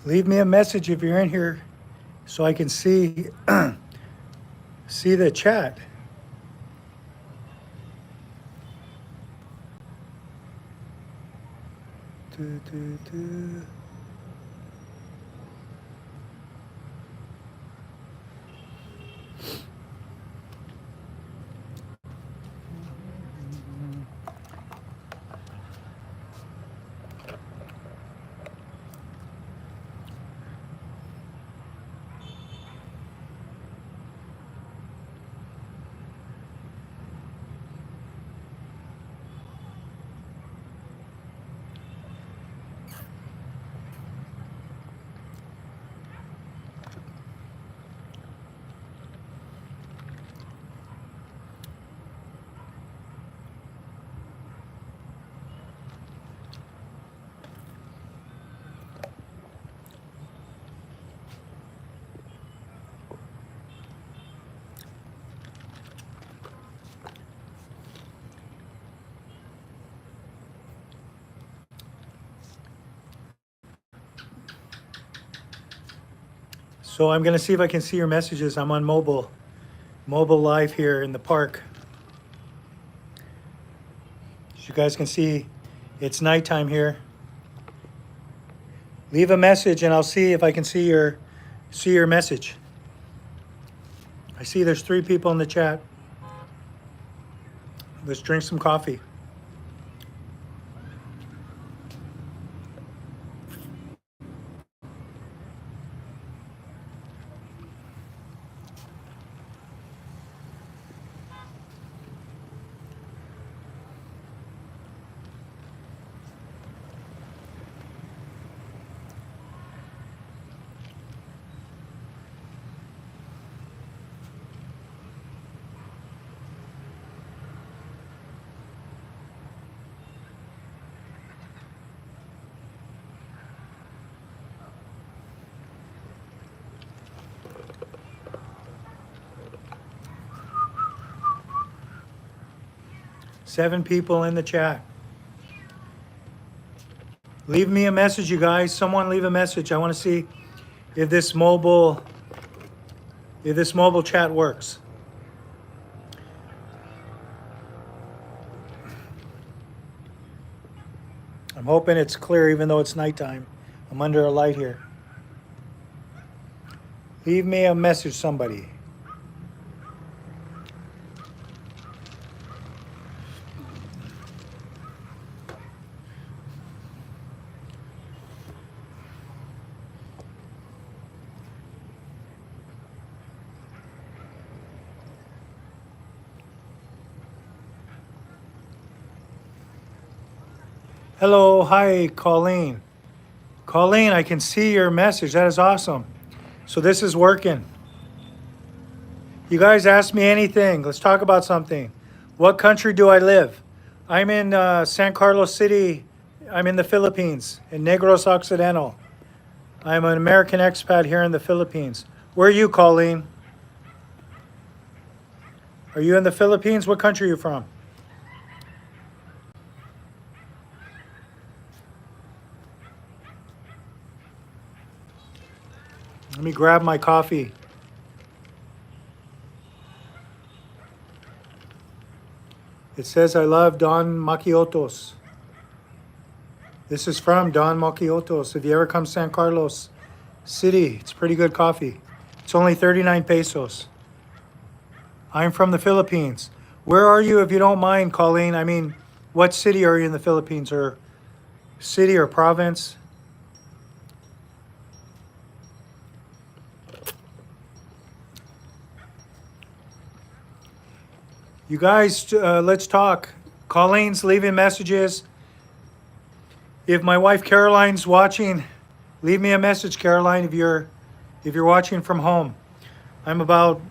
Leave me a message if you're in here so I can see see the chat. Do, do, do. So I'm gonna see if I can see your messages. I'm on mobile live here in the park. As you guys can see, it's nighttime here. Leave a message and I'll see if I can see your message. I see there's 3 people in the chat. Let's drink some coffee. Seven people in the chat. Leave me a message, you guys. Someone leave a message. I want to see if this mobile chat works. I'm hoping it's clear even though it's nighttime. I'm under a light here. Leave me a message, somebody. Hello, hi, Colleen. Colleen, I can see your message. That is awesome. So this is working. You guys ask me anything. Let's talk about something. What country do I live? I'm in San Carlos City. I'm in the Philippines, in Negros Occidental. I'm an American expat here in the Philippines. Where are you, Colleen? Are you in the Philippines? What country are you from? Let me grab my coffee. It says I love Don Macchiatos. This is from Don Macchiatos. If you ever come to San Carlos City, it's pretty good coffee. It's only 39 pesos. I'm from the Philippines. Where are you, if you don't mind, Colleen? I mean, what city are you in the Philippines, or city or province? You guys, let's talk. Colleen's leaving messages. If my wife Caroline's watching, leave me a message, Caroline, if you're watching from home. I'm about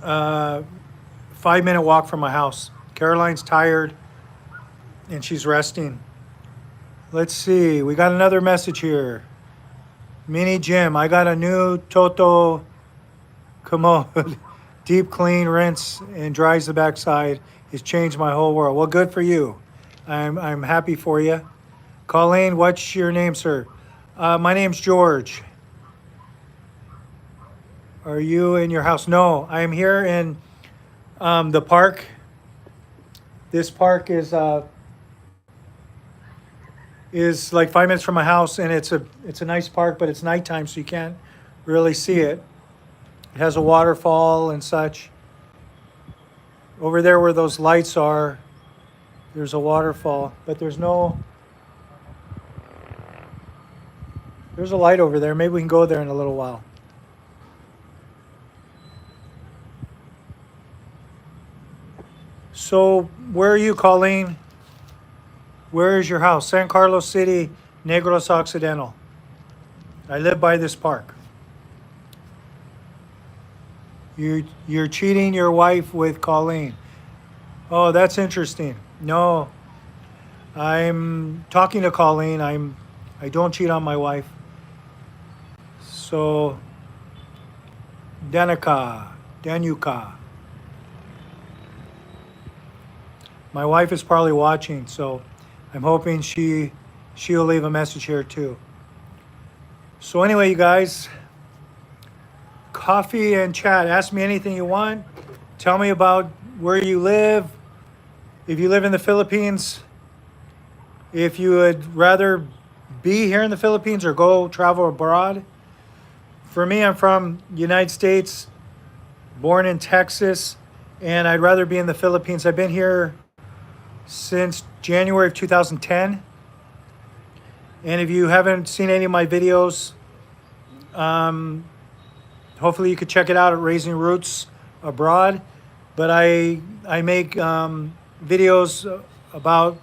5-minute walk from my house. Caroline's tired and she's resting. Let's see. We got another message here. Mini Jim, I got a new Toto commode. Deep clean, rinse, and dries the backside. It's changed my whole world. Well, good for you. I'm happy for you. Colleen, what's your name, sir? My name's George. Are you in your house? No, I am here in the park. This park is like 5 minutes from my house, and it's a nice park, but it's nighttime, so you can't really see it. It has a waterfall and such. Over there where those lights are, there's a waterfall, but there's a light over there. Maybe we can go there in a little while. So where are you, Colleen? Where is your house? San Carlos City, Negros Occidental. I live by this park. You're cheating your wife with Colleen. Oh, that's interesting. No, I'm talking to Colleen. I don't cheat on my wife. So Danuka. My wife is probably watching, so I'm hoping she'll leave a message here too. So anyway, you guys, coffee and chat. Ask me anything you want. Tell me about where you live. If you live in the Philippines, if you would rather be here in the Philippines or go travel abroad. For me, I'm from United States, born in Texas, and I'd rather be in the Philippines. I've been here since January of 2010. And if you haven't seen any of my videos, hopefully you could check it out at Raising Roots Abroad. But I make videos about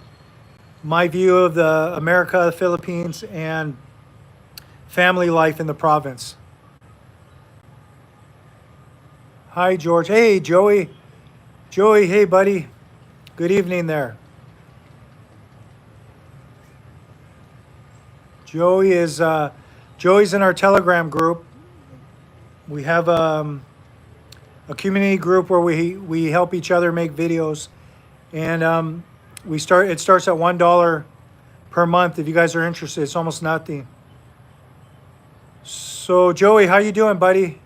my view of the America, the Philippines, and family life in the province. Hi, George. Hey, Joey. Joey, hey, buddy. Good evening there. Joey's in our Telegram group. We have a community group where we help each other make videos, and it starts at $1 per month. If you guys are interested, it's almost nothing. So Joey, how you doing, buddy?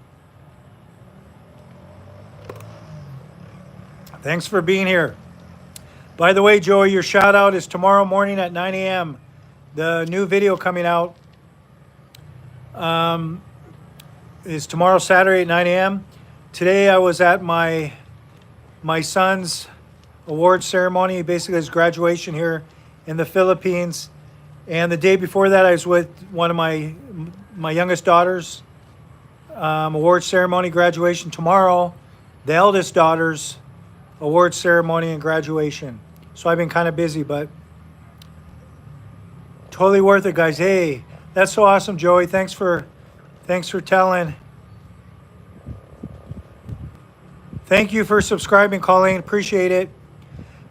Thanks for being here. By the way, Joey, your shout out is tomorrow morning at 9 a.m. The new video coming out is tomorrow, Saturday at 9 a.m. Today I was at my son's award ceremony, basically his graduation here in the Philippines. And the day before that, I was with one of my youngest daughters, award ceremony, graduation. Tomorrow, the eldest daughter's award ceremony and graduation. So I've been kind of busy, but totally worth it, guys. Hey, that's so awesome, Joey. Thanks for telling. Thank you for subscribing, Colleen. Appreciate it.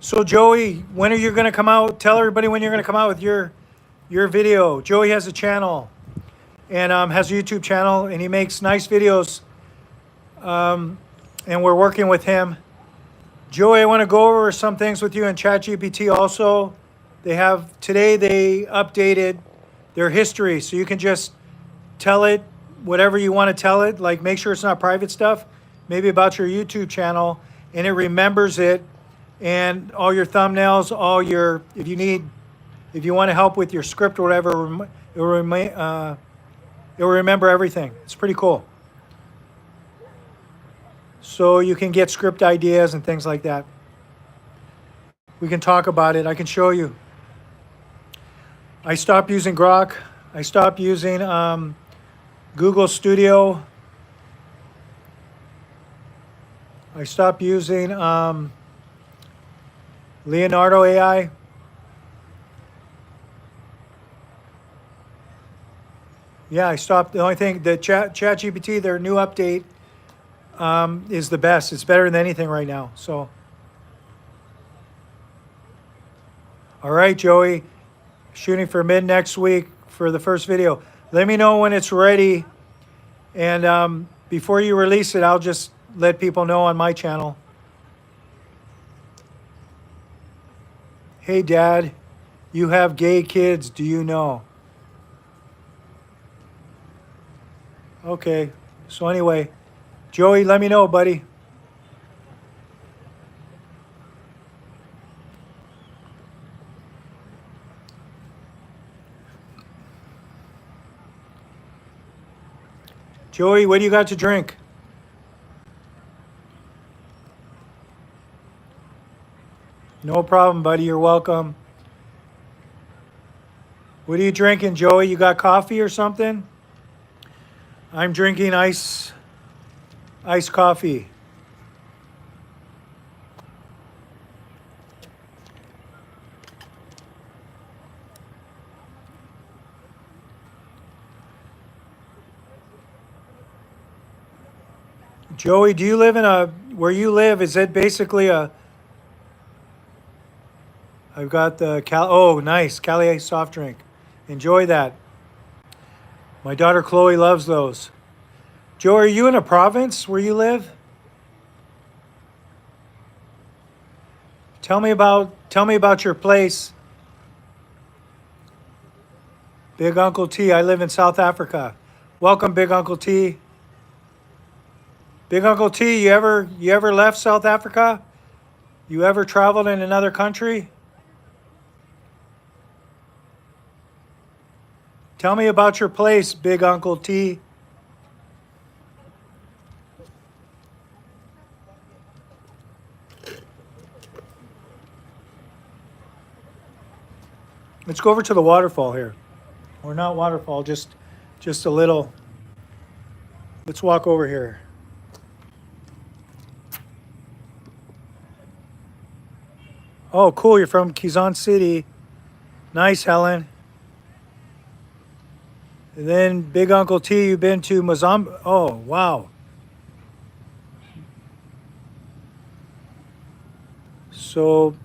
So Joey, when are you going to come out? Tell everybody when you're going to come out with your video. Joey has a channel and has a YouTube channel, and he makes nice videos. And we're working with him. Joey, I want to go over some things with you in ChatGPT also. They updated their history, so you can just tell it whatever you want to tell it. Like, make sure it's not private stuff, maybe about your YouTube channel, and it remembers it, and all your thumbnails, if you want to help with your script or whatever, it will remember everything. It's pretty cool. So you can get script ideas and things like that. We can talk about it. I can show you. I stopped using Grok. I stopped using Google Studio. I stopped using Leonardo AI. Yeah, I stopped. The only thing, the ChatGPT, their new update is the best. It's better than anything right now. So, all right, Joey, shooting for mid next week for the first video. Let me know when it's ready, and before you release it, I'll just let people know on my channel. Hey, Dad, you have gay kids. Do you know? Okay. So anyway, Joey, let me know, buddy. Joey, what do you got to drink? No problem, buddy. You're welcome. What are you drinking, Joey? You got coffee or something? I'm drinking iced coffee. Joey, do you live in where you live, is it basically I've got the oh, nice, Cali soft drink. Enjoy that. My daughter Chloe loves those. Joe, are you in a province where you live? Tell me about your place. Big Uncle T, I live in South Africa. Welcome, Big Uncle T. Big Uncle T, you ever left South Africa? You ever traveled in another country? Tell me about your place, Big Uncle T. Let's go over to the waterfall here. Or not waterfall, just a little. Let's walk over here. Oh, cool, you're from Quezon City. Nice, Helen. And then Big Uncle T, you've been to Mozambique. Oh, wow. So,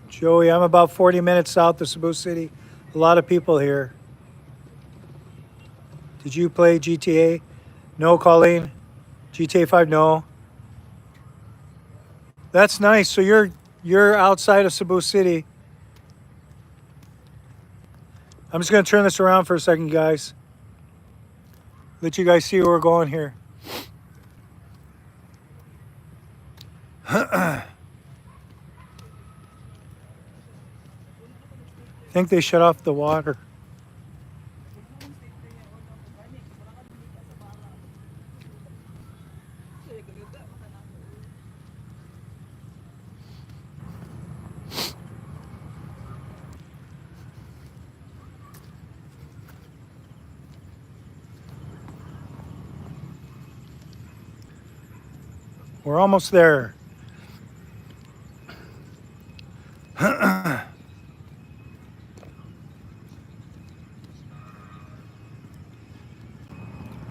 Joey, I'm about 40 minutes south of Cebu City. A lot of people here. Did you play GTA? No, Colleen. GTA 5, no. That's nice. So you're outside of Cebu City. I'm just going to turn this around for a second, guys. Let you guys see where we're going here. I think they shut off the water. We're almost there.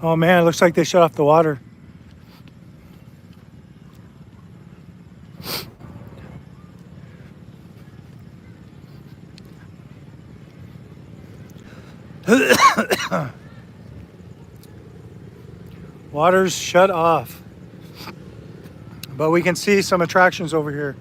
Oh man, it looks like they shut off the water. Water's shut off. But we can see some attractions over here.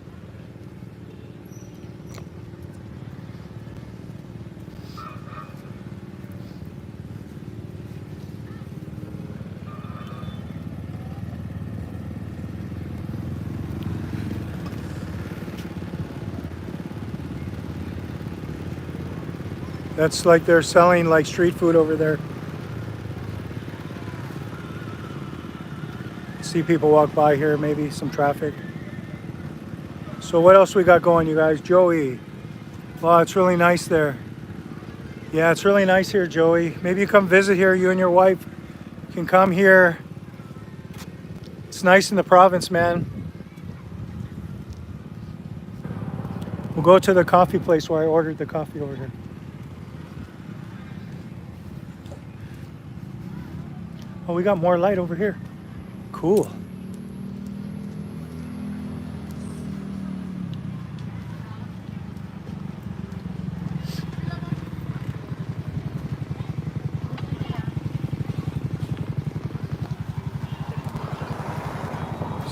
That's like they're selling like street food over there. See people walk by here, maybe some traffic. So what else we got going, you guys? Joey. Wow, it's really nice there. Yeah, it's really nice here, Joey. Maybe you come visit here, you and your wife can come here. It's nice in the province, man. We'll go to the coffee place where I ordered the coffee over here. Oh, we got more light over here. Cool.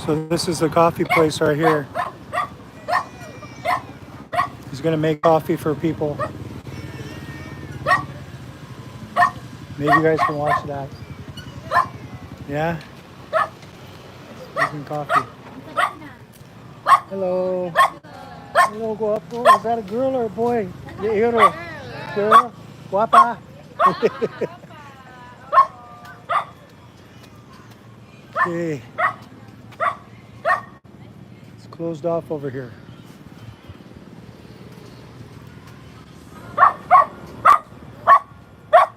So this is the coffee place right here. He's gonna make coffee for people. Maybe you guys can watch that. Yeah? Making coffee. Hello. Hello, guapo. Is that a girl or a boy? Girl. Girl. Guapa. Okay. It's closed off over here.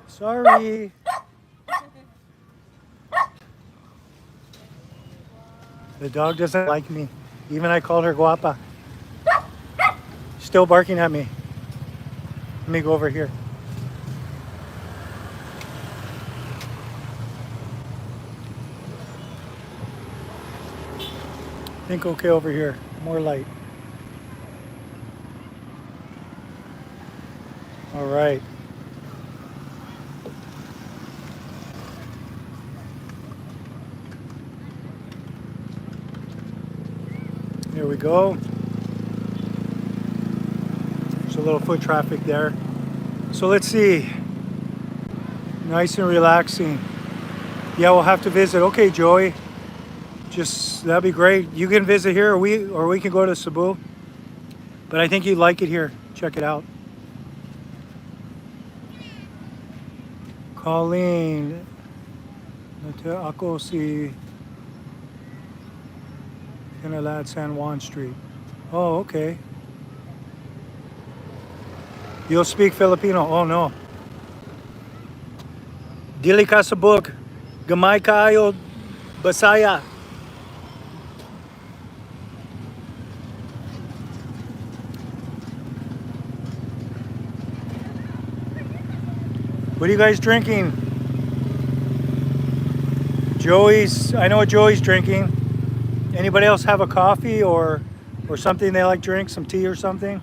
Sorry. The dog doesn't like me. Even I called her guapa. Still barking at me. Let me go over here. I think okay over here. More light. All right. Here we go. There's a little foot traffic there. So let's see. Nice and relaxing. Yeah, we'll have to visit. Okay, Joey. Just that'd be great. You can visit here, or we can go to Cebu. But I think you'd like it here. Check it out. Colleen. Ako si Canalad San Juan Street. Oh, okay. You'll speak Filipino. Oh, no. Dili ka sabog. Gamay kaayo Basaya. What are you guys drinking? Joey's, I know what Joey's drinking. Anybody else have a coffee or something they like to drink, some tea or something?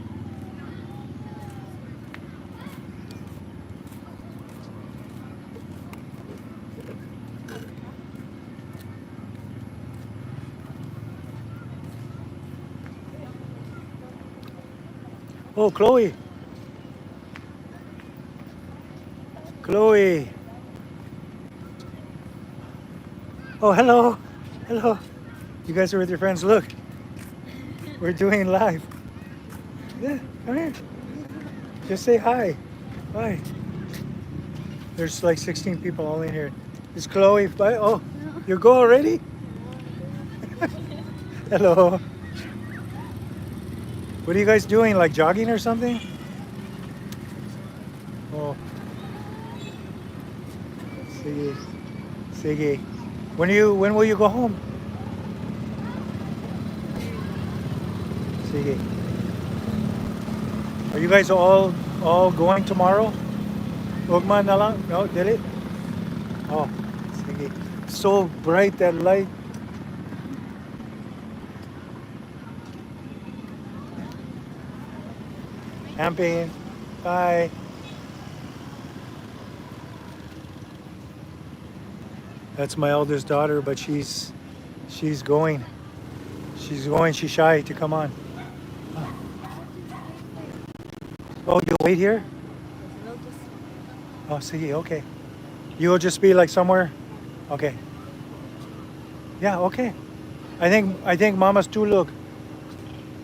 Oh, Chloe. Chloe. Oh, hello. Hello. You guys are with your friends. Look, we're doing live. Yeah, come here. Just say hi. Hi. There's like 16 people all in here. Is Chloe? Oh, you go already? Hello. What are you guys doing? Like jogging or something? Oh. Sige. Sige. When will you go home? Sige. Are you guys all going tomorrow? Ugma na lang? No, dili? Oh, sige. So bright that light. Camping. Bye. That's my eldest daughter, but she's going. She's going. She's shy to come on. Oh, you'll wait here? Oh, see, okay. You'll just be like somewhere? Okay. Yeah, okay. I think Mama's tulog.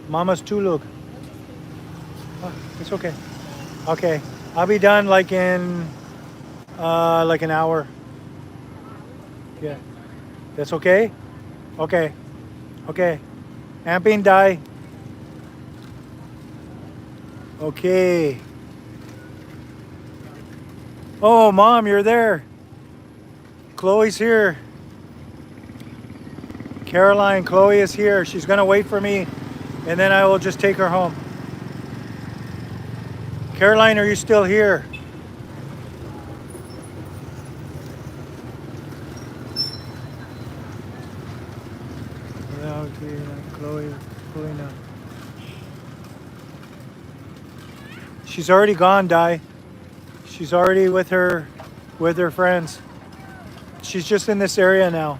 Mama's tulog. Oh, it's okay. Okay. I'll be done like in like an hour. Yeah. That's okay? Okay. Okay. Amping die. Okay. Oh, Mom, you're there. Chloe's here. Caroline, Chloe is here. She's going to wait for me, and then I will just take her home. Caroline, are you still here? Chloe now. She's already gone, Di. She's already with her friends. She's just in this area now.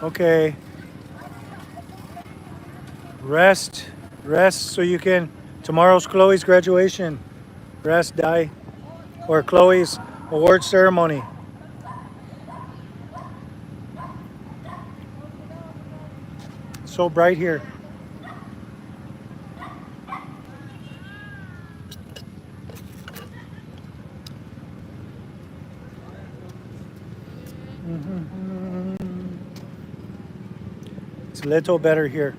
Okay. Rest so you can. Tomorrow's Chloe's graduation. Rest, Di. or Chloe's award ceremony. So bright here. It's a little better here.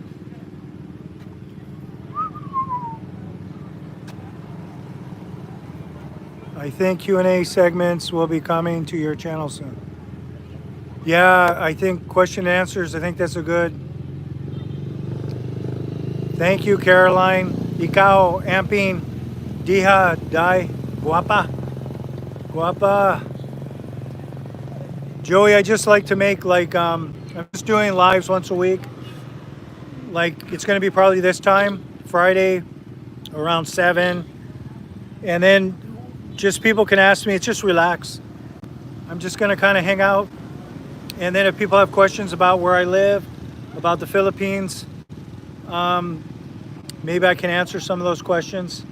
I think Q&A segments will be coming to your channel soon. Yeah, I think question and answers, I think that's a good. Thank you, Caroline. Ikaw, amping, diha, dai, guapa. Guapa. Joey, I just like to make I'm just doing lives once a week. Like it's gonna be probably this time, Friday, around 7. And then just people can ask me, it's just relax. I'm just gonna kind of hang out. And then if people have questions about where I live, about the Philippines, maybe I can answer some of those questions.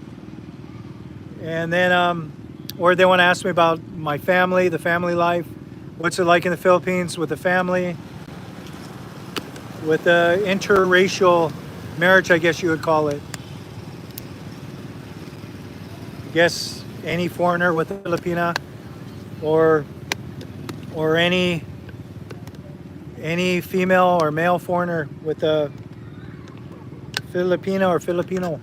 And then, or they want to ask me about my family, the family life. What's it like in the Philippines with the family? With the interracial marriage, I guess you would call it. I guess any foreigner with a Filipina or any female or male foreigner with a Filipina or Filipino.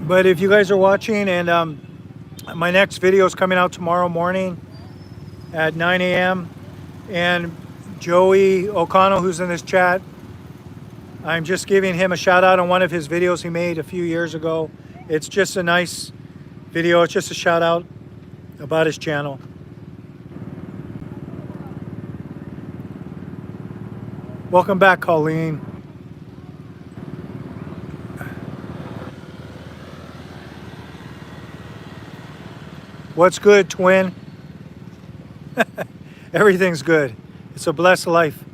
But if you guys are watching, and my next video is coming out tomorrow morning at 9 a.m. And Joey O'Connell, who's in this chat, I'm just giving him a shout out on one of his videos he made a few years ago. It's just a nice video. It's just a shout out about his channel. Welcome back, Colleen. What's good, twin? Everything's good. It's a blessed life.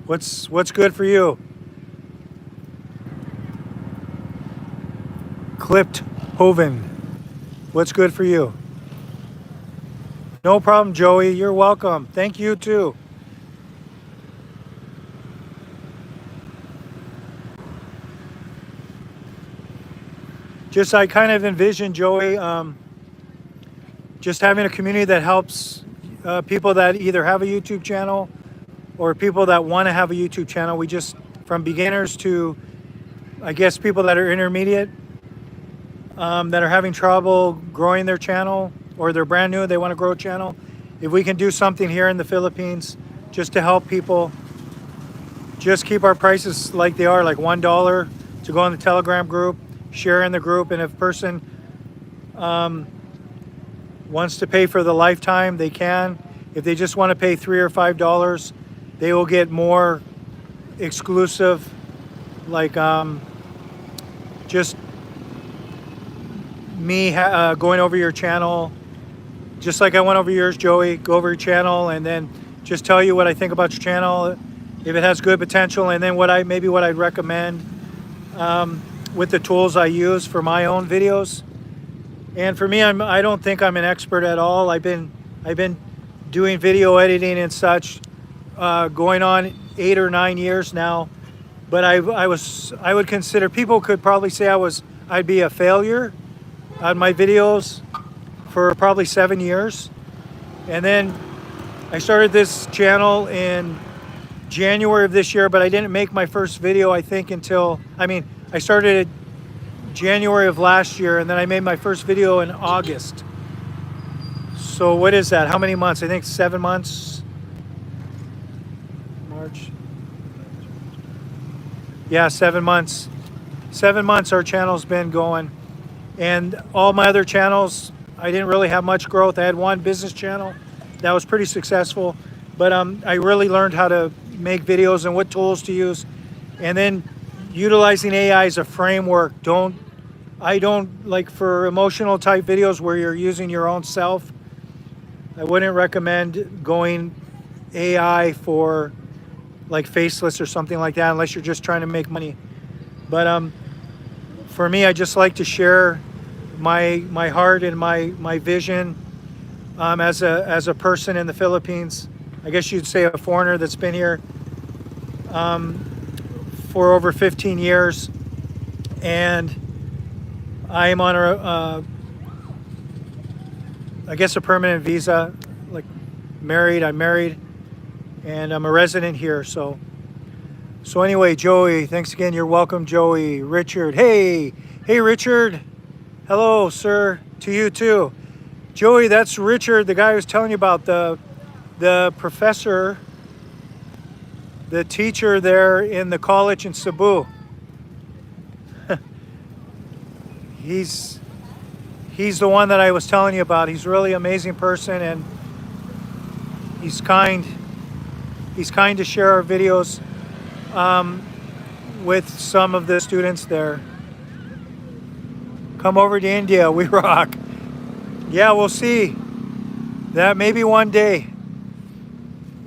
What's good for you? Clipped Hoven. What's good for you? No problem, Joey. You're welcome. Thank you too. Just I kind of envision, Joey, just having a community that helps people that either have a YouTube channel or people that want to have a YouTube channel. We just, from beginners to, I guess, people that are intermediate, that are having trouble growing their channel, or they're brand new, they want to grow a channel. If we can do something here in the Philippines just to help people, just keep our prices like they are, like $1 to go in the Telegram group, share in the group, and if a person wants to pay for the lifetime, they can. If they just want to pay $3 or $5, they will get more exclusive, like just me going over your channel, just like I went over yours, Joey. Go over your channel and then just tell you what I think about your channel, if it has good potential, and then what I'd recommend with the tools I use for my own videos. And for me, I don't think I'm an expert at all. I've been doing video editing and such going on 8 or 9 years now. But I would consider, people could probably say I'd be a failure on my videos for probably 7 years. And then I started this channel in January of this year, but I didn't make my first video, I think, I started January of last year, and then I made my first video in August. So what is that? How many months? I think 7 months. March. Yeah, 7 months. 7 months our channel's been going. And all my other channels, I didn't really have much growth. I had one business channel that was pretty successful, but I really learned how to make videos and what tools to use. And then utilizing AI as a framework. I don't like, for emotional type videos where you're using your own self, I wouldn't recommend going AI for like faceless or something like that unless you're just trying to make money. But for me, I just like to share my heart and my vision as a person in the Philippines. I guess you'd say a foreigner that's been here for over 15 years, and I am on I guess a permanent visa, like I'm married, and I'm a resident here. So anyway, Joey, thanks again. You're welcome, Joey. Richard, hey, Richard. Hello, sir. To you too. Joey, that's Richard, the guy I was telling you about, the professor, the teacher there in the college in Cebu. He's the one that I was telling you about. He's a really amazing person, and he's kind. He's kind to share our videos with some of the students there. Come over to India, we rock. Yeah, we'll see. That maybe one day.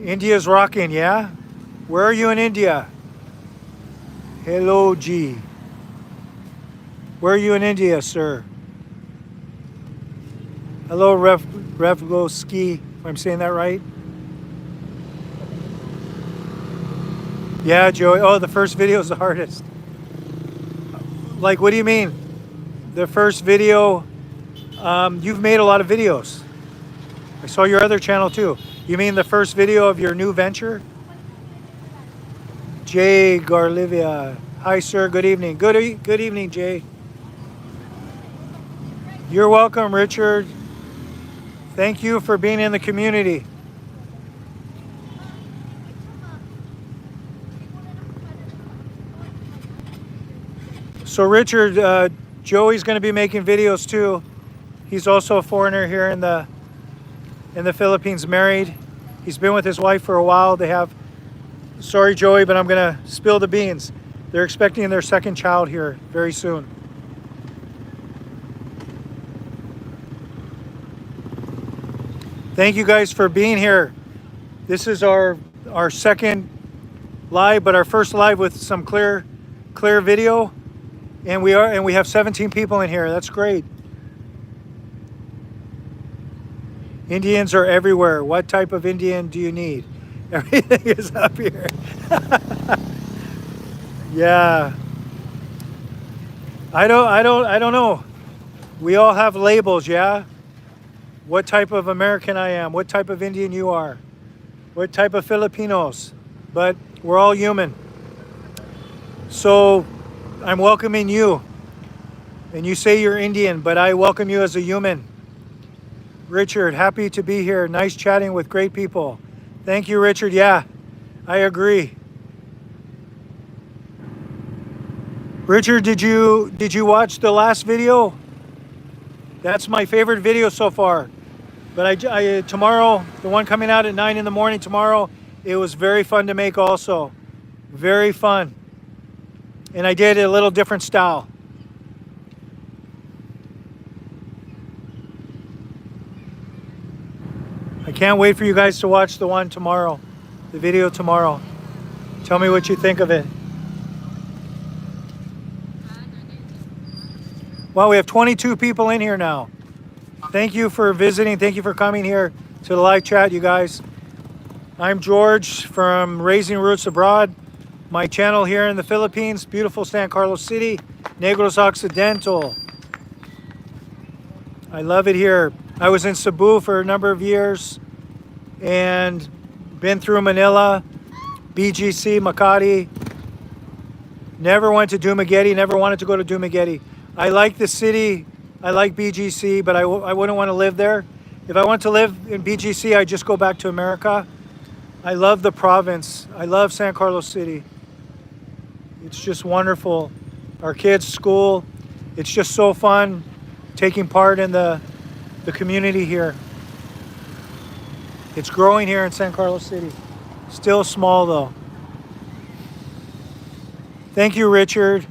India's rocking, yeah? Where are you in India? Hello, G. Where are you in India, sir? Hello, Revloski, if I'm saying that right. Yeah, Joey. Oh, the first video is the hardest. Like, what do you mean? The first video, you've made a lot of videos. I saw your other channel too. You mean the first video of your new venture? Jay Garlivia. Hi, sir. Good evening. Good evening, Jay. You're welcome, Richard. Thank you for being in the community. So Richard, Joey's going to be making videos too. He's also a foreigner here in the Philippines, married. He's been with his wife for a while. They have, sorry Joey, but I'm going to spill the beans. They're expecting their second child here very soon. Thank you guys for being here. This is our second live, but our first live with some clear video. And we have 17 people in here. That's great. Indians are everywhere. What type of Indian do you need? Everything is up here. Yeah. I don't know. We all have labels, yeah? What type of American I am, what type of Indian you are, what type of Filipinos, but we're all human. So I'm welcoming you, and you say you're Indian, but I welcome you as a human. Richard, happy to be here. Nice chatting with great people. Thank you, Richard. Yeah, I agree. Richard, did you watch the last video? That's my favorite video so far. But I tomorrow, the one coming out at 9 in the morning tomorrow, it was very fun to make also. Very fun. And I did a little different style. I can't wait for you guys to watch the one tomorrow, the video tomorrow. Tell me what you think of it. Wow, we have 22 people in here now. Thank you for visiting. Thank you for coming here to the live chat, you guys. I'm George from Raising Roots Abroad. My channel here in the Philippines, beautiful San Carlos City, Negros Occidental. I love it here. I was in Cebu for a number of years and been through Manila, BGC, Makati. Never went to Dumaguete, never wanted to go to Dumaguete. I like the city, I like BGC, but I wouldn't want to live there. If I want to live in BGC, I'd just go back to America. I love the province. I love San Carlos City. It's just wonderful. Our kids' school, it's just so fun taking part in the community here. It's growing here in San Carlos City. Still small though. Thank you, Richard.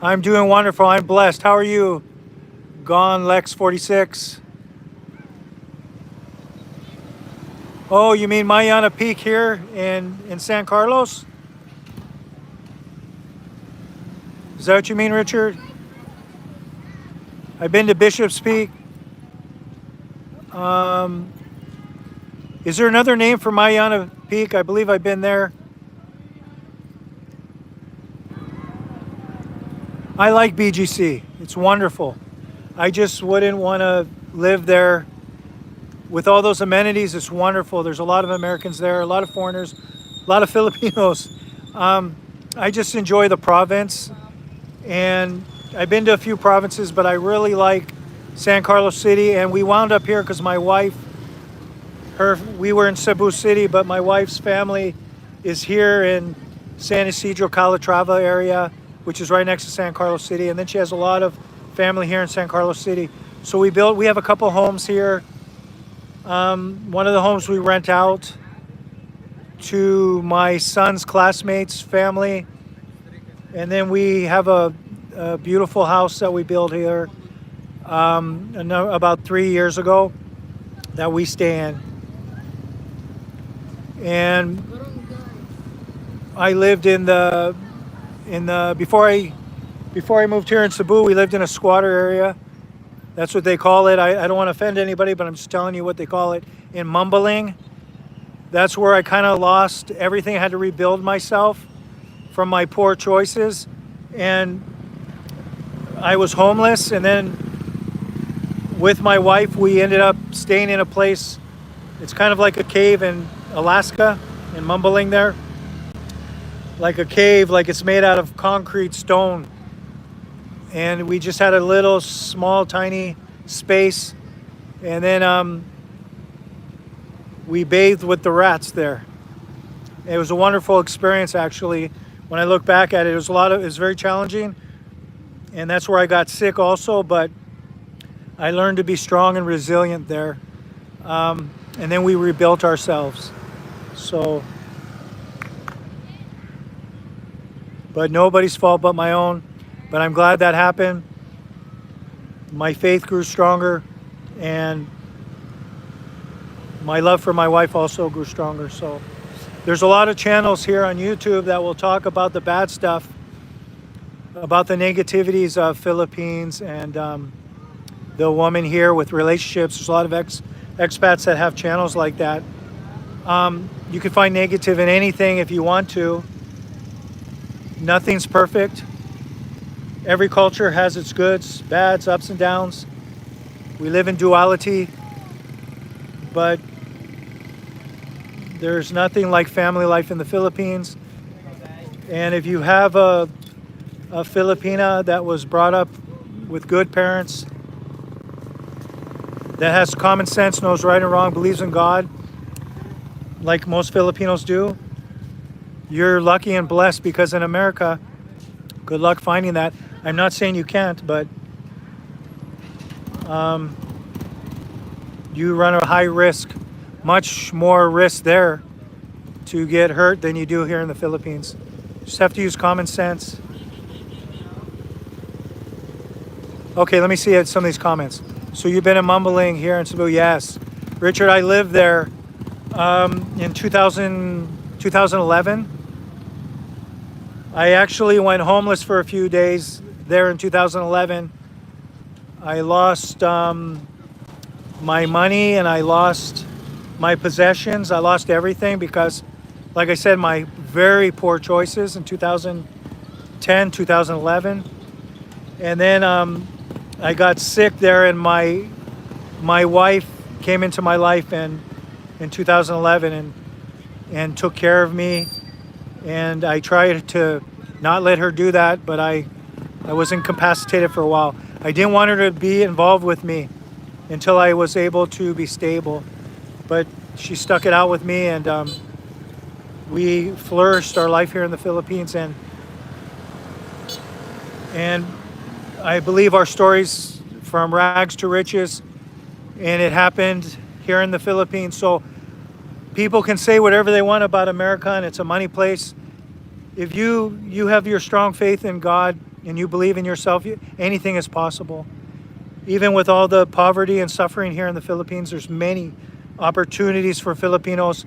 I'm doing wonderful. I'm blessed. How are you? Gone Lex 46. Oh, you mean Mayana Peak here in San Carlos? Is that what you mean, Richard? I've been to Bishop's Peak. Is there another name for Mariana Peak? I believe I've been there. I like BGC. It's wonderful. I just wouldn't want to live there with all those amenities. It's wonderful. There's a lot of Americans there, a lot of foreigners, a lot of Filipinos. I just enjoy the province, and I've been to a few provinces, but I really like San Carlos City, and we wound up here because my wife, we were in Cebu City, but my wife's family is here in San Isidro, Calatrava area, which is right next to San Carlos City, and then she has a lot of family here in San Carlos City. So we have a couple homes here. One of the homes we rent out to my son's classmates' family, and then we have a beautiful house that we built here about 3 years ago that we stay in. And I lived before I moved here in Cebu, we lived in a squatter area. That's what they call it. I don't want to offend anybody, but I'm just telling you what they call it. In Mumbling, that's where I kind of lost everything. I had to rebuild myself from my poor choices. And I was homeless. And then with my wife, we ended up staying in a place. It's kind of like a cave in Alaska, in Mumbling there. Like a cave, like it's made out of concrete stone. And we just had a little small tiny space, and then we bathed with the rats there. It was a wonderful experience, actually. When I look back at it, it was very challenging, and that's where I got sick also, but I learned to be strong and resilient there. And then we rebuilt ourselves. But nobody's fault but my own. But I'm glad that happened. My faith grew stronger, and my love for my wife also grew stronger. So there's a lot of channels here on YouTube that will talk about the bad stuff, about the negativities of Philippines and the woman here with relationships. There's a lot of expats that have channels like that. You can find negative in anything if you want to. Nothing's perfect. Every culture has its goods, bads, ups and downs. We live in duality, but there's nothing like family life in the Philippines. And if you have a Filipina that was brought up with good parents, that has common sense, knows right and wrong, believes in God, like most Filipinos do, you're lucky and blessed, because in America, good luck finding that. I'm not saying you can't, but you run a high risk, much more risk there to get hurt than you do here in the Philippines. Just have to use common sense. Okay, let me see some of these comments. So you've been in Mumbling here in Cebu? Yes. Richard, I lived there in 2011. I actually went homeless for a few days there in 2011. I lost my money, and I lost my possessions. I lost everything because, like I said, my very poor choices in 2010, 2011. And then I got sick there, and my wife came into my life in 2011 and took care of me. And I tried to not let her do that, but I was incapacitated for a while. I didn't want her to be involved with me until I was able to be stable. But she stuck it out with me, and we flourished our life here in the Philippines. And I believe our stories from rags to riches, and it happened here in the Philippines. So people can say whatever they want about America, and it's a money place. If you have your strong faith in God and you believe in yourself, anything is possible. Even with all the poverty and suffering here in the Philippines, there's many opportunities for Filipinos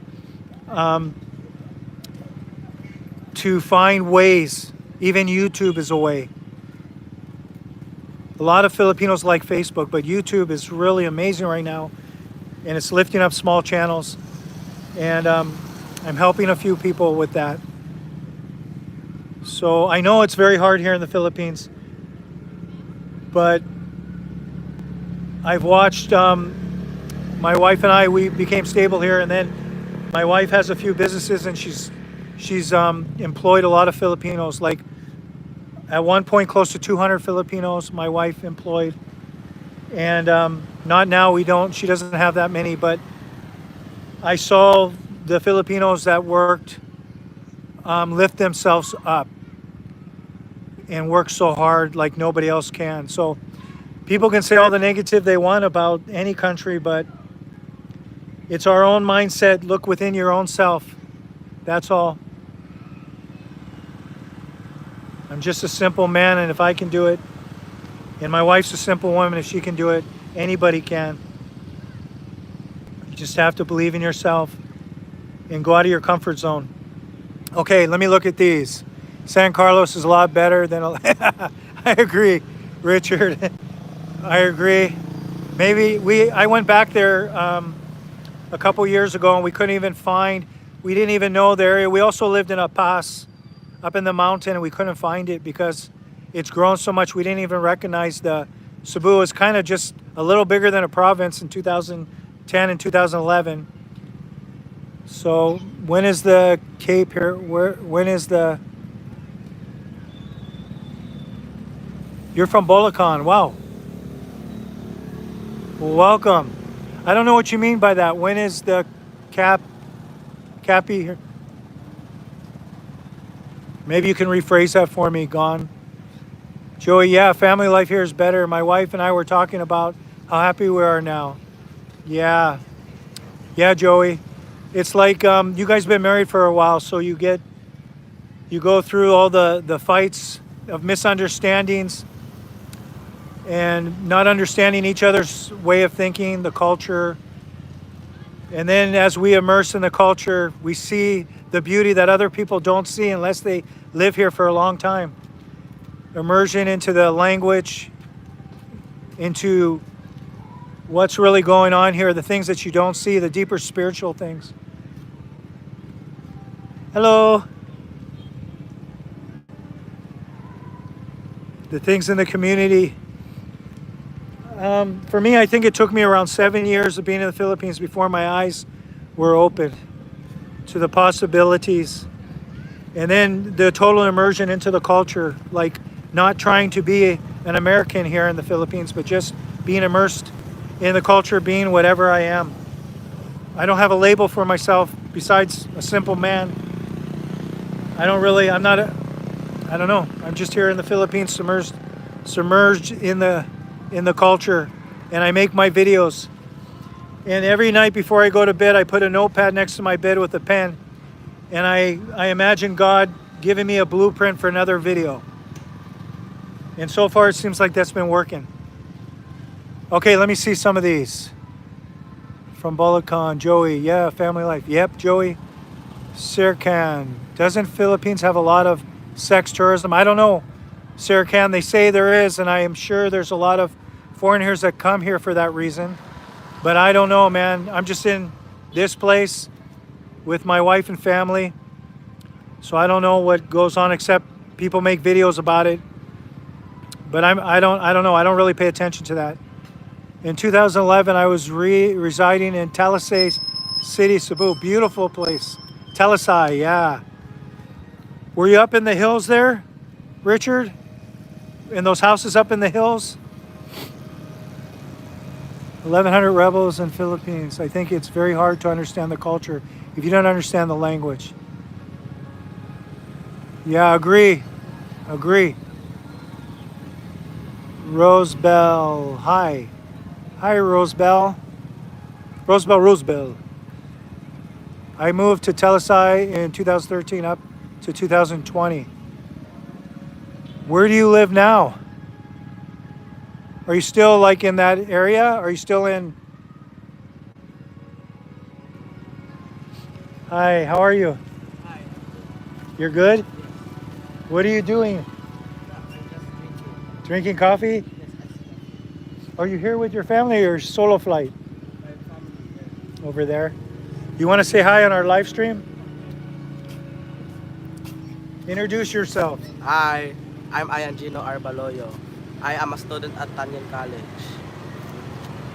to find ways. Even YouTube is a way. A lot of Filipinos like Facebook, but YouTube is really amazing right now, and it's lifting up small channels. And I'm helping a few people with that. So I know it's very hard here in the Philippines, but I've watched my wife and we became stable here, and then my wife has a few businesses, and she's employed a lot of Filipinos. Like at one point, close to 200 Filipinos my wife employed, and not now. We don't. She doesn't have that many, but I saw the Filipinos that worked lift themselves up and work so hard like nobody else can. So people can say all the negative they want about any country, but it's our own mindset. Look within your own self. That's all. I'm just a simple man, and if I can do it, and my wife's a simple woman, if she can do it, anybody can. You just have to believe in yourself and go out of your comfort zone. Okay, let me look at these. San Carlos is a lot better than I agree, Richard. I agree. Maybe I went back there a couple years ago, and we didn't even know the area. We also lived in a pass up in the mountain, and we couldn't find it because it's grown so much. We didn't even recognize the Cebu was kind of just a little bigger than a province in 2010 and 2011. So when is the Cape here? When is the... You're from Bulacan. Wow. Welcome. I don't know what you mean by that. When is the Cappy here? Maybe you can rephrase that for me, Gone. Joey, yeah, family life here is better. My wife and I were talking about how happy we are now. Yeah. Yeah, Joey. It's like you guys been married for a while, so you go through all the fights of misunderstandings and not understanding each other's way of thinking, the culture. And then as we immerse in the culture, we see the beauty that other people don't see unless they live here for a long time. Immersion into the language, into what's really going on here, the things that you don't see, the deeper spiritual things. Hello. The things in the community. For me, I think it took me around 7 years of being in the Philippines before my eyes were open to the possibilities. And then the total immersion into the culture, like not trying to be an American here in the Philippines, but just being immersed in the culture, being whatever I am. I don't have a label for myself besides a simple man. I don't know. I'm just here in the Philippines, submerged in the culture, and I make my videos. And every night before I go to bed, I put a notepad next to my bed with a pen, and I imagine God giving me a blueprint for another video. And so far, it seems like that's been working. Okay, let me see some of these. From Bulacan, Joey, yeah, family life. Yep, Joey. Sircan. Doesn't Philippines have a lot of sex tourism? I don't know. Sircan, they say there is, and I am sure there's a lot of foreigners that come here for that reason. But I don't know, man. I'm just in this place with my wife and family. So I don't know what goes on, except people make videos about it. But I don't know. I don't really pay attention to that. In 2011, I was residing in Talisay City, Cebu. Beautiful place. Talisay, yeah. Were you up in the hills there, Richard? In those houses up in the hills? 1,100 rebels in Philippines. I think it's very hard to understand the culture if you don't understand the language. Yeah, agree. Rosebell, hi. Hi, Rosebell. Rosebell. I moved to Talisay in 2013 up to 2020. Where do you live now? Are you still like in that area? Are you still in? Hi, how are you? Hi. You're good? Yes. What are you doing? I'm just drinking. Drinking coffee? Yes, Are you here with your family or solo flight? My family. Over there. You want to say hi on our live stream? Introduce yourself. Hi, I'm Ayangino Arbaloyo. I am a student at Tanyan College.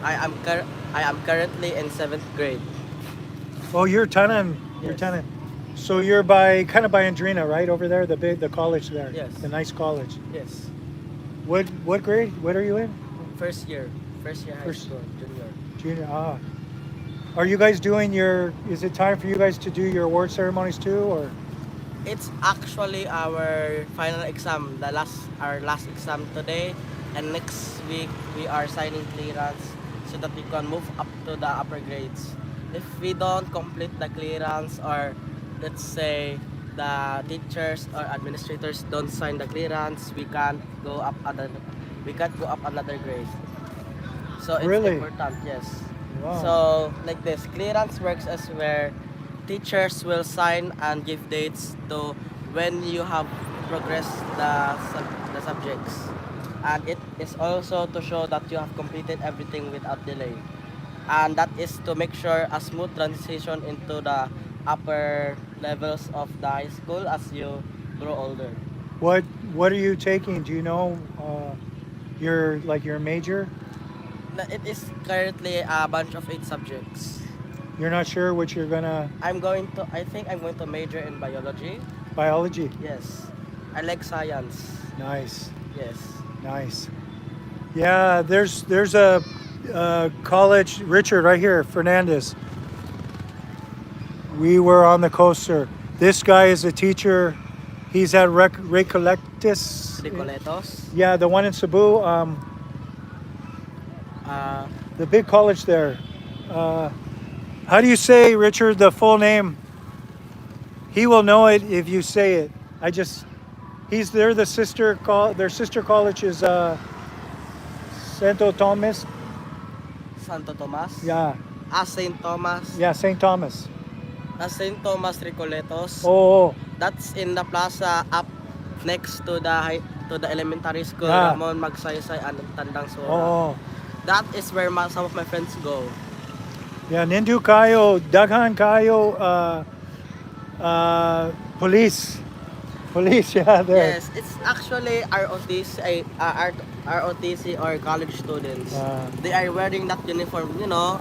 I am I am currently in 7th grade. Oh, you're Tanan. You're Yes. Tanan. So you're by kind of by Andrina, right over there, the college there. Yes. The nice college. Yes. What grade? What are you in? First year. First year high First- school, junior. Junior. Ah. Are you guys doing your? Is it time for you guys to do your award ceremonies too, or? It's actually our final exam, our last exam today, and next week we are signing clearance so that we can move up to the upper grades. If we don't complete the clearance, or let's say the teachers or administrators don't sign the clearance, we can't go up another grade. So it's Really? important, yes. Wow. So like this, clearance works as where teachers will sign and give dates to when you have progressed the subjects, and it is also to show that you have completed everything without delay, and that is to make sure a smooth transition into the upper levels of the high school as you grow older. What are you taking? Do you know your major? It is currently a bunch of 8 subjects. You're not sure what you're gonna I think I'm going to major in biology. biology. Yes. I like science. Nice, Yes. nice. Yeah, there's a college. Richard right here, Fernandez. We were on the coaster. This guy is a teacher. He's at Recolectus. Recoletos. Yeah, the one in Cebu. Uh, The big college there. How do you say, Richard, the full name? He will know it if you say it. They're the their sister college is Santo Thomas. Santo Tomas. Yeah, St. Thomas. yeah, St. Thomas. St. Thomas Recoletos. Oh, That's in the plaza up next to the elementary school. Yeah. Ramon Magsaysay and Tandang oh, Sora. oh. That is where some of my friends go. Yeah, Nindu kayo, daghan kayo, police. Police, yeah, there. Yes, it's actually ROTC or college students. They are wearing that uniform,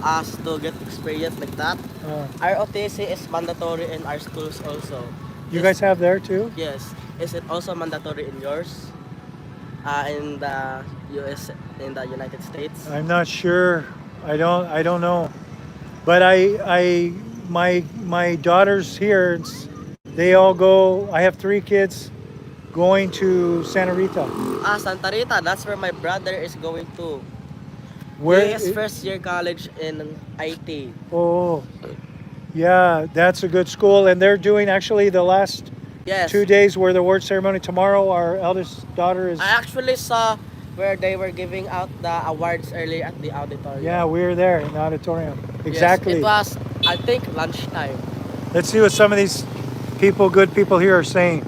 as to get experience like that. ROTC is mandatory in our schools also. You guys have there too? Yes. Is it also mandatory in yours? In the United States? I'm not sure. I don't know. But my daughters here, they all go. I have 3 kids going to Santa Rita. Santa Rita, that's where my brother is going to. Where? He is first year college in IT. Oh, yeah, that's a good school, and they're doing actually the last Yes. 2 days were the award ceremony. Tomorrow, our eldest daughter is. I actually saw where they were giving out the awards early at the auditorium. Yeah, we were there in the auditorium. Yes, Exactly. it was, I think, lunchtime. Let's see what some of these good people here are saying.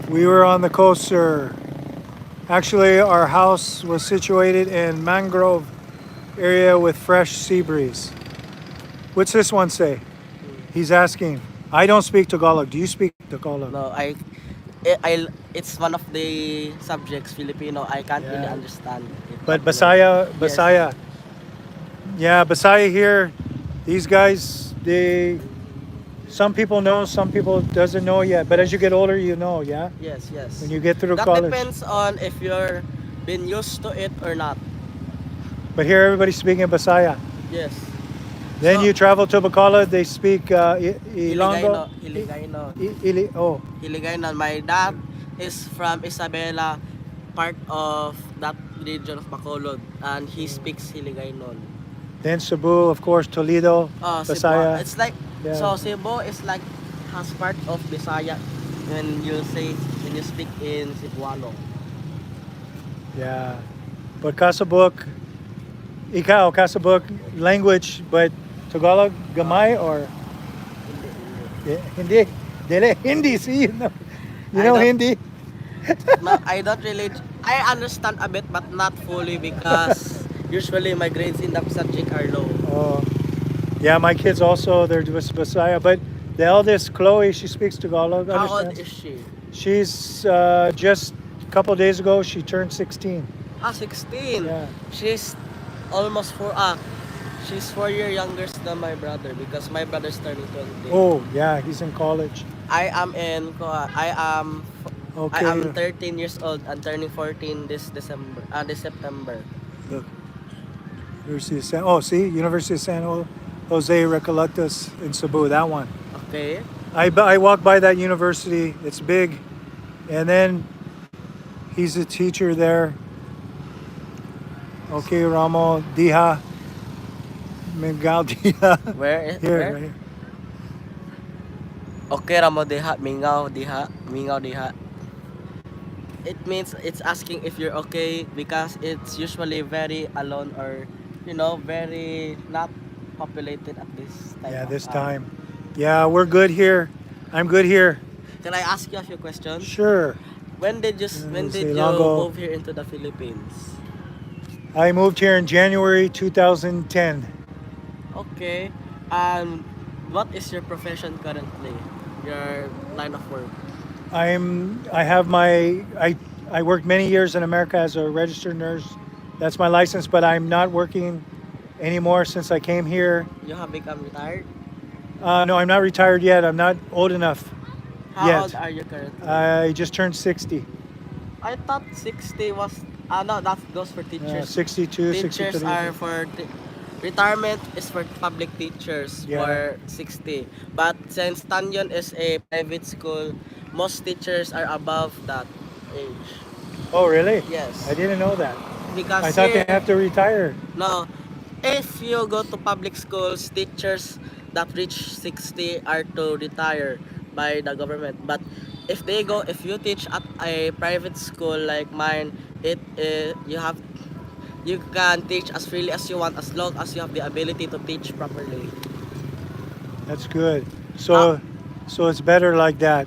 We were on the coaster. Actually, our house was situated in mangrove area with fresh sea breeze. What's this one say? He's asking. I don't speak Tagalog. Do you speak Tagalog? No, it's one of the subjects, Filipino. I can't really Yeah. understand it. But Bisaya. Yeah, Bisaya here. These guys, some people know, some people doesn't know yet. But as you get older, you know, yeah? Yes, yes. When you get through That college. depends on if you're been used to it or not. But here everybody's speaking Bisaya. Yes. Then So- you travel to Bacolod, they speak Ilonggo. Hiligayno. Oh, Hiligaynon. My dad is from Isabela, part of that region of Bacolod, and he speaks Hiligaynon. then Cebu, of course, Toledo, Cebu. Bisaya. It's like Yeah. so Cebu is like has part of Bisaya when you speak in Cebuano. Yeah. But Kasabuk, Kasabuk language, but Tagalog, Gamay or Hindi. Dele, Hindi, see, you know I don't- Hindi? No, I don't really. I understand a bit, but not fully because usually my grades in that subject are low. Oh, yeah, my kids also, they're just Bisaya. But the eldest, Chloe, she speaks Tagalog, How old understands. is she? She's just a couple days ago, she turned 16. 16. Yeah. She's almost four. She's 4 years younger than my brother because my brother's turning 20. Oh, yeah, he's in college. I am in. I Okay, am 13 years old and turning 14 this December. This September. look, University of San, oh, see, University of San Jose Recollectus in Cebu, that one. Okay. I walked by that university, it's big. And then he's a teacher there. Okay, Ramo Diha, Miguel Diha. Where? Here, Where? right here. Okay, Ramo diha, mingaw diha. It means it's asking if you're okay because it's usually very alone or very not populated at this time Yeah, of this time. Yeah, we're good here. I'm good here. Can I ask you a few questions? Sure. When did you Ilonggo. move here into the Philippines? I moved here in January 2010. Okay. And what is your profession currently? Your line of work? I have my I worked many years in America as a registered nurse. That's my license, but I'm not working anymore since I came here. You have become retired? No, I'm not retired yet. I'm not old enough How yet. old are you currently? I just turned 60. I thought 60 was no, that goes for teachers. 62, Teachers 63. are for retirement is for public teachers Yeah. for 60. But since Tanyon is a private school, most teachers are above that age. Oh, really? Yes. I didn't know that. Because I thought they here, have to retire. no, if you go to public schools, teachers that reach 60 are to retire by the government. But if you teach at a private school like mine, you can teach as freely as you want as long as you have the ability to teach properly. That's good. Ah. So it's better like that.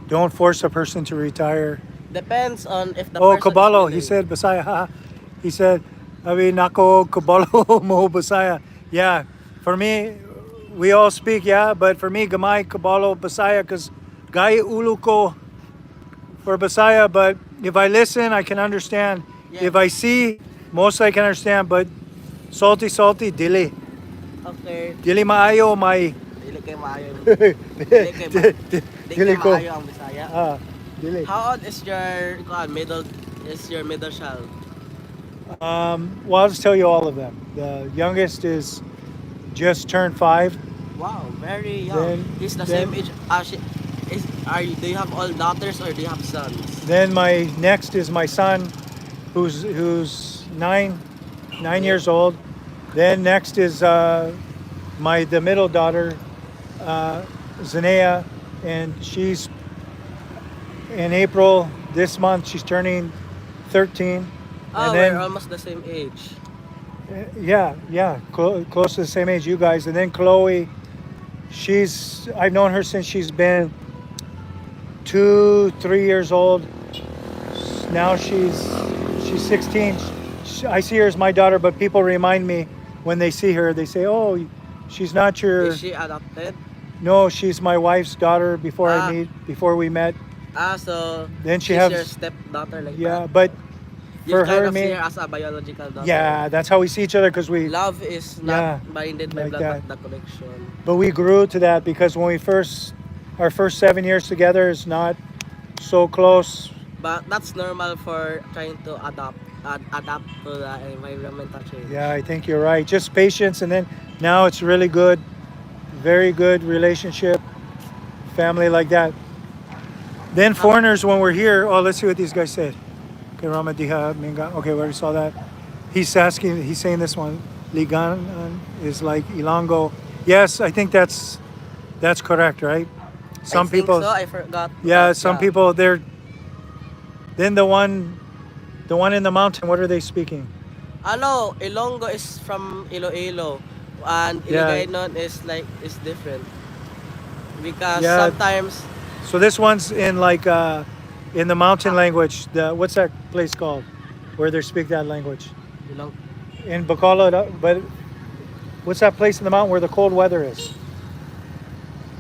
Don't force a person to retire. Depends on if the Oh, person Kabalo, is he willing. said Bisaya. Ha. He said, Abi nako Kabalo mo Bisaya. Yeah, for me, we all speak, yeah, but for me, Gamay Kabalo Bisaya, because Gay Ulu ko for Bisaya, but if I listen, I can understand. Yeah. If I see, most I can understand, but salty, dili. Okay. Dili maayo, may. Dili kay maayo. Dili kay Dili ko. maayo ang Bisaya. Dili. How old is your middle child? Well, I'll just tell you all of them. The youngest is just turned 5. Wow, very young. He's the same age. Do you have all daughters or do you have sons? Then my next is my son, who's 9 years old. Then next is the middle daughter, Zanea, and she's in April this month. She's turning 13. Oh, and then we're almost the same age. yeah, close to the same age you guys. And then Chloe, I've known her since she's been 2-3 years old. Now she's 16. I see her as my daughter, but people remind me when they see her, they say, "Oh, she's not your." Is she adopted? No, she's my wife's daughter. Ah. Before we met. So Then she she's has your stepdaughter like yeah, that? but You for kind her of and see me, her as a biological daughter. yeah, that's how we see each other because we. Love is Yeah, not binded by like blood, that. but the connection. But we grew to that because when our first 7 years together is not so close. But that's normal for trying to adapt to the environmental change. Yeah, I think you're right. Just patience, and then now it's really good, very good relationship, family like that. Then foreigners, when we're here, oh, let's see what these guys said. Okay, Ramadiha Minga. Okay, we already saw that. He's saying this one, Ligan is like Ilonggo. Yes, I think that's correct, right? Some I think people, so. I forgot. yeah, But, some people they're. Then the one in the mountain. What are they speaking? Ano, Ilonggo is from Iloilo, and Yeah. Iloilo is different because Yeah. sometimes So this one's in like in the mountain language. What's that place called, where they speak that language? Ilong. In Bacolod, but what's that place in the mountain where the cold weather is?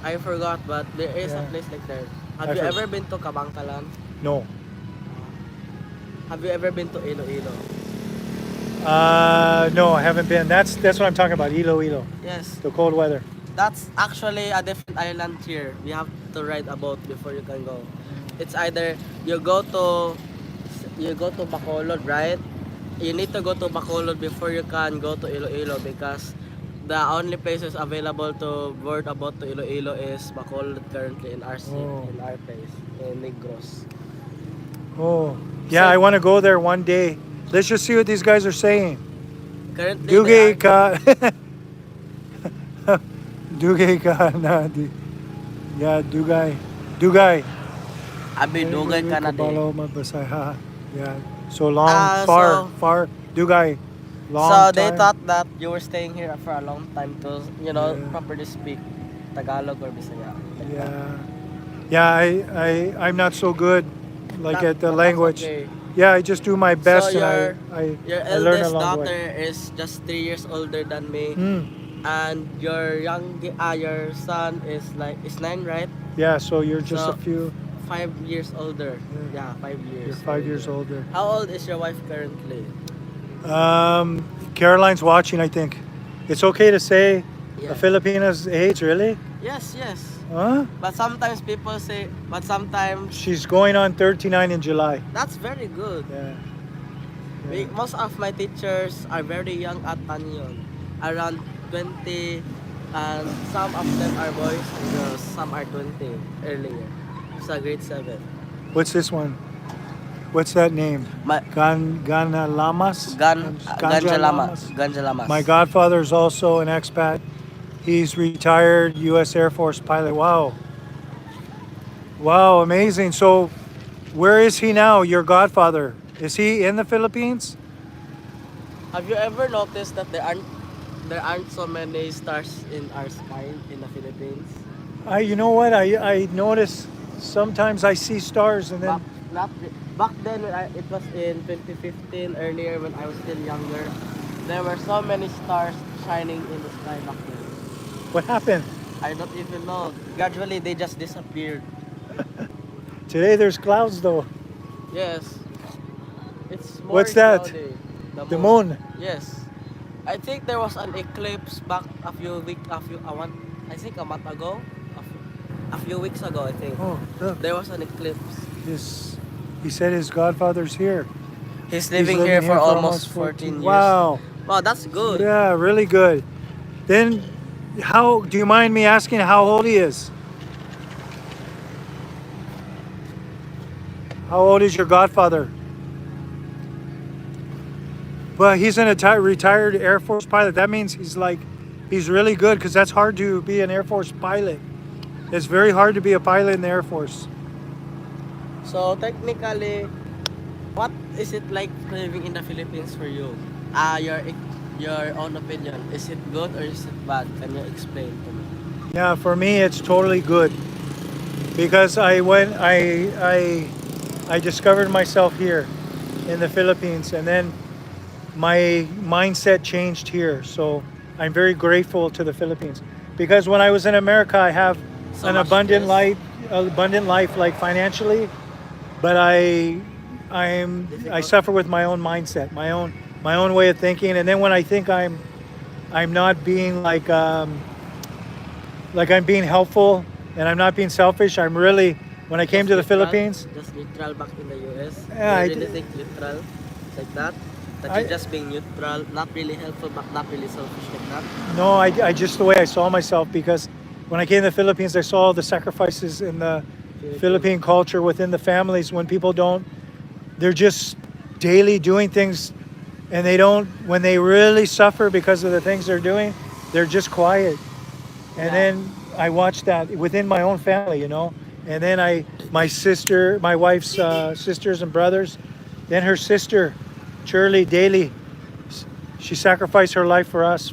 I forgot, but there is a Yeah. place like there. I Have you forgot. ever been to Kabangkalan? No. Have you ever been to Iloilo? No, I haven't been. That's what I'm talking about. Iloilo, Yes, the cold weather. that's actually a different island here. You have to ride a boat before you can go. It's either you go to Bacolod, right? You need to go to Bacolod before you can go to Iloilo because the only places available to board a boat to Iloilo is Bacolod currently in our Oh. in our place in Negros. Oh, yeah. So- I want to go there one day. Let's just see what these guys are saying. Currently, Dugay ka. Dugay ka na. Yeah, Dugay. Dugay. Abi dugay ka na di. Kabalo mabasay, ha. Yeah. So long, so- far. Dugay. Long So they time. thought that you were staying here for a long time to, Yeah. properly speak Tagalog or Bisaya. Like that. Yeah. Yeah, I'm not so good like at the But that's language. okay. Yeah, I just do my best So and your I learn eldest along the daughter way. is just 3 years older than me, Mm. and your son is 9, right? Yeah, so you're just So- a few 5 years older. Yeah. Yeah, 5 years. you're 5 years older. How old is your wife currently? Caroline's watching, I think. It's okay to say Yeah. a Filipina's age, really? Yes, yes. Huh? But sometimes people say, but sometimes She's going on 39 in July. that's very good. Yeah. Most of my teachers are very young at Tanyon, around 20, and some of them are boys and girls, some are 20 earlier. Sa grade 7. What's this one? What's that name? My Gana Lamas? Ganja Lamas. Ganja Lamas. My godfather is also an expat. He's retired U.S. Air Force pilot. Wow. Wow, amazing. So, where is he now, your godfather? Is he in the Philippines? Have you ever noticed that there aren't so many stars in our sky in the Philippines? You know what? I notice sometimes I see stars and then Back then, it was in 2015, earlier when I was still younger, there were so many stars shining in the sky back then. what happened? I don't even know. Gradually, they just disappeared. Today there's clouds though. Yes. It's more What's that? cloudy. The moon. Yes. I think there was an eclipse back a month ago. A few weeks ago, I think. Oh, look. There was an eclipse. He said his godfather's here. He's He's living here for almost 14 years. Wow. Wow, that's good. Yeah, really good. Then, do you mind me asking how old he is? How old is your godfather? Well, he's a retired Air Force pilot. That means he's really good because that's hard to be an Air Force pilot. It's very hard to be a pilot in the Air Force. So technically, what is it like living in the Philippines for you? Your own opinion. Is it good or is it bad? Can you explain to me? Yeah, for me it's totally good because I discovered myself here in the Philippines, and then my mindset changed here. So I'm very grateful to the Philippines because when I was in America, I have So an much abundant stress. life like financially, but I Difficult. suffer with my own mindset, my own way of thinking, and then when I think I'm not being like I'm being helpful and I'm not being selfish, I'm really, when I came to the Neutral? Philippines, Just neutral back in the US. Yeah, I you really did- think neutral like that? That I- you're just being neutral, not really helpful, but not really selfish like that? no, I just the way I saw myself, because when I came to the Philippines, I saw the sacrifices in the Philippine culture within the families when people they're just daily doing things, and when they really suffer because of the things they're doing, they're just quiet. And Yeah. then I watched that within my own family, and then my wife's sisters and brothers, then her sister, Shirley, daily, she sacrificed her life for us,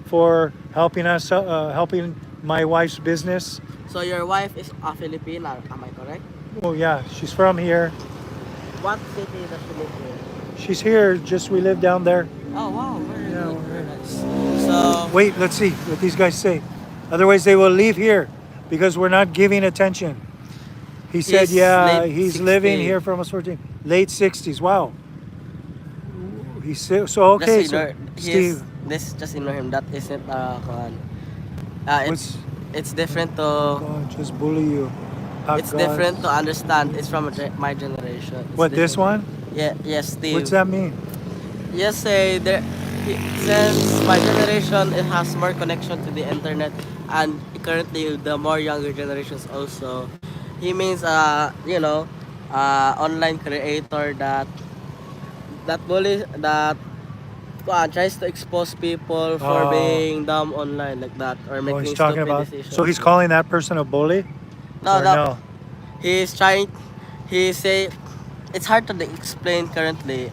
for helping us, helping my wife's business. So your wife is a Filipina, am I correct? Oh yeah, she's from here. What city does she live in? She's here. Just we live down there. Oh wow, very Yeah, good, we're very here. nice. So Wait, let's see what these guys say. Otherwise, they will leave here because we're not giving attention. He said, he's yeah, late he's 60. living here for almost 14. Late 60s. Wow. He said, so Just okay, so ignore Steve, this. Just ignore him. That isn't what's, it's different oh to God, just bully you. Hot it's God. different to understand. It's from my generation. It's What, this different. one? Yeah, yes, What's Steve. that mean? Yes, say there. Since my generation, it has more connection to the internet, and currently the more younger generations also. He means online creator that bullies that tries to expose people for Oh, being dumb online like that or oh, he's making talking stupid about, so decisions. he's calling that person a bully? No, Or no, no? he's trying. He say it's hard to explain currently,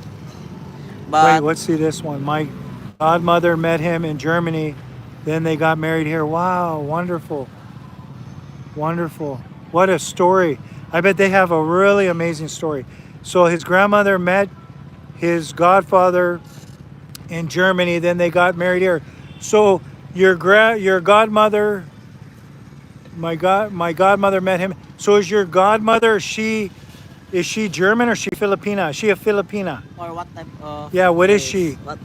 Wait, but let's see this one. My godmother met him in Germany. Then they got married here. Wow, wonderful. Wonderful. What a story. I bet they have a really amazing story. So his grandmother met his godfather in Germany, then they got married here. So your godmother, my godmother met him. So is your godmother, is she German or is she Filipina? Is she a Filipina? or what type of Yeah, what is race? she? What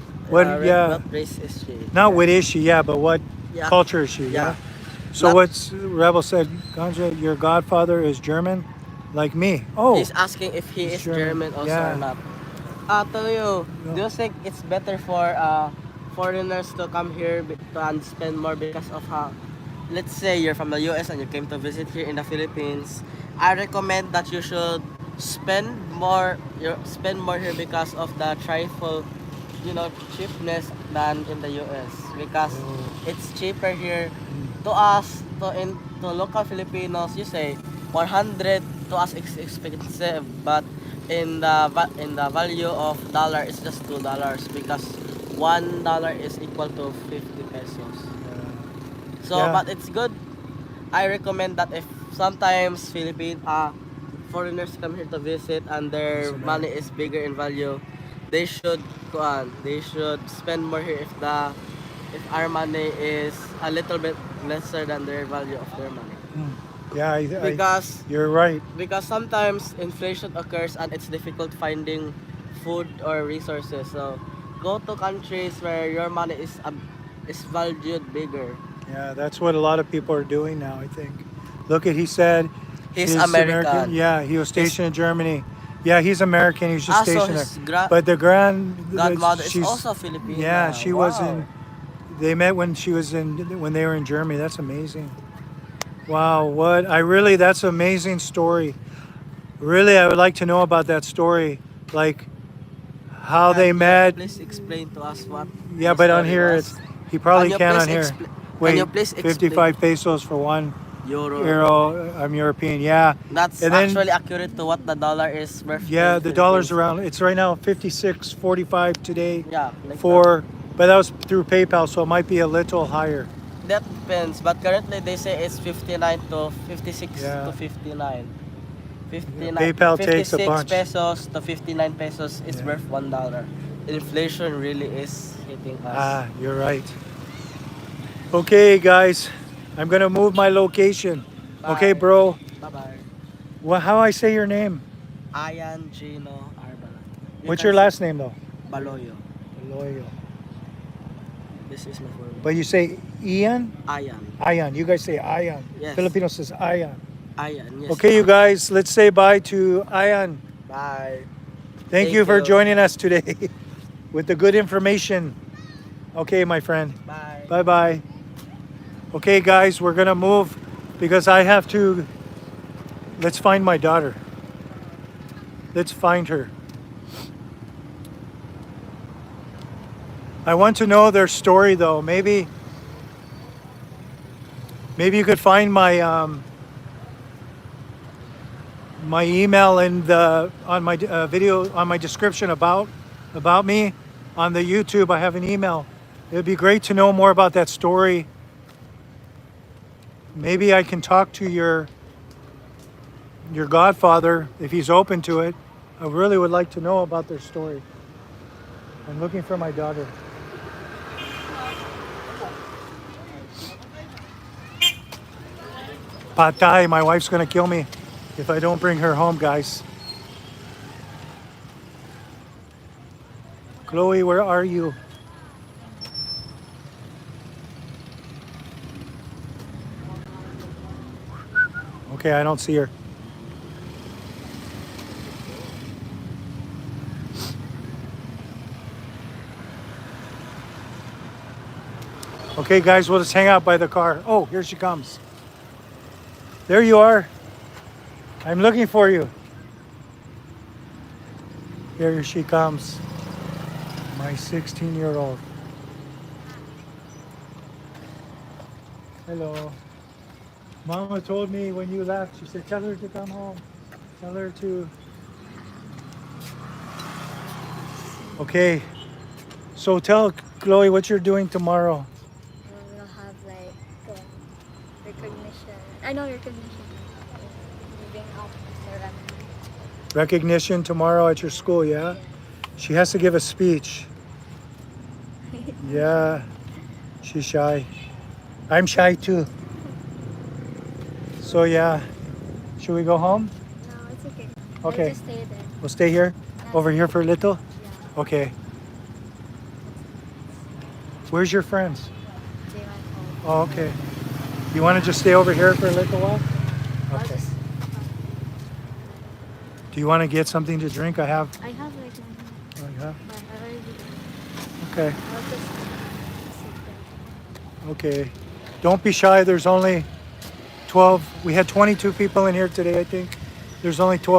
yeah, What race is she? not what is she, yeah, but what Yeah, culture is she? yeah. Yeah. So Not. what's Rebel said, Ganja, your godfather is German? Like me. Oh, He's asking if he he's is German also or Yeah. not. Tell you, do you think it's better for foreigners to come here and spend more because of how? Let's say you're from the US and you came to visit here in the Philippines. I recommend that you should spend more here because of the trifle, cheapness than in the US because Oh. it's cheaper here to us to local Filipinos. You say 100 to us is expensive, but in the value of dollar it's just $2 because $1 is equal to 50 pesos. So, Yeah. but it's good. I recommend that if sometimes foreigners come here to visit and their Listen, money is bigger in value, they should spend more here if our money is a little bit lesser than their value of their money. Yeah, Because you're right. sometimes inflation occurs and it's difficult finding food or resources. So go to countries where your money is valued bigger. Yeah, that's what a lot of people are doing now, I think. Look at, he said He's his American. Yeah, he was stationed in Germany. Yeah, he's American. He's just So stationed his there. But the godmother is she's, also Filipino. yeah, she was Wow. in, they met when when they were in Germany. That's amazing. Wow, that's an amazing story. Really, I would like to know about that story. Like how they Can you met. please explain to us what Yeah, the but on story here, was? he probably Can you can't please on here. can you Wait, please explain 55 pesos for one euro? euro. I'm European, yeah. That's And then, actually accurate to what the dollar is worth yeah, in the dollar's Philippines. around, it's right now 56.45 today Yeah, like for, but that was through PayPal, so it might be a little higher. that depends, but currently they say it's 59 to 56 Yeah. to 59. Yeah, 59 PayPal takes a 56 bunch. pesos to 59 pesos is Yeah. worth $1. Inflation really is hitting us. Ah, you're right. Okay, guys, I'm gonna move my location. Okay, Bye. bro. Bye-bye. Well, how I say your name? Ayan Gino Arbala. What's your last name though? Baloyo. Loyo. This is my full name. But you say Ian? Ayan. Ion. You guys say Ion. Yes. Filipino says Ion. Ayan, yes. Okay, you guys, let's say bye to Ion. Bye. Thank you for joining us today with the good information. Okay, my friend. Bye. Bye bye. Okay, guys, we're gonna move because I have to. Let's find my daughter. Let's find her. I want to know their story though. Maybe you could find my my email in the on my video on my description about me on the YouTube. I have an email. It'd be great to know more about that story. Maybe I can talk to your godfather, if he's open to it, I really would like to know about their story. I'm looking for my daughter. Patay, my wife's gonna kill me if I don't bring her home, guys. Chloe, where are you? Okay, I don't see her. Okay, guys, we'll just hang out by the car. Oh, here she comes. There you are. I'm looking for you. Here she comes. My 16-year-old. Hello. Mama told me when you left, she said, tell her to come home. Tell her to. Okay. So tell Chloe what you're doing tomorrow. We'll have like recognition. I know recognition. Moving up ceremony. Recognition tomorrow at your school, yeah? She has to give a speech. Yeah. She's shy. I'm shy too. So yeah. Should we go home? No, it's okay. Okay. I'll just stay there. We'll stay here? Over here for a little? Yeah. Okay. Where's your friends? They went home. Oh, okay. You want to just stay over here for a little while? I'll Okay. just. Do you want to get something to drink? I have. I have like one. Oh, yeah? But I already. Okay. I'll just sit there. Okay. Don't be shy. There's only 12. We had 22 people in here today, I think. There's only 12.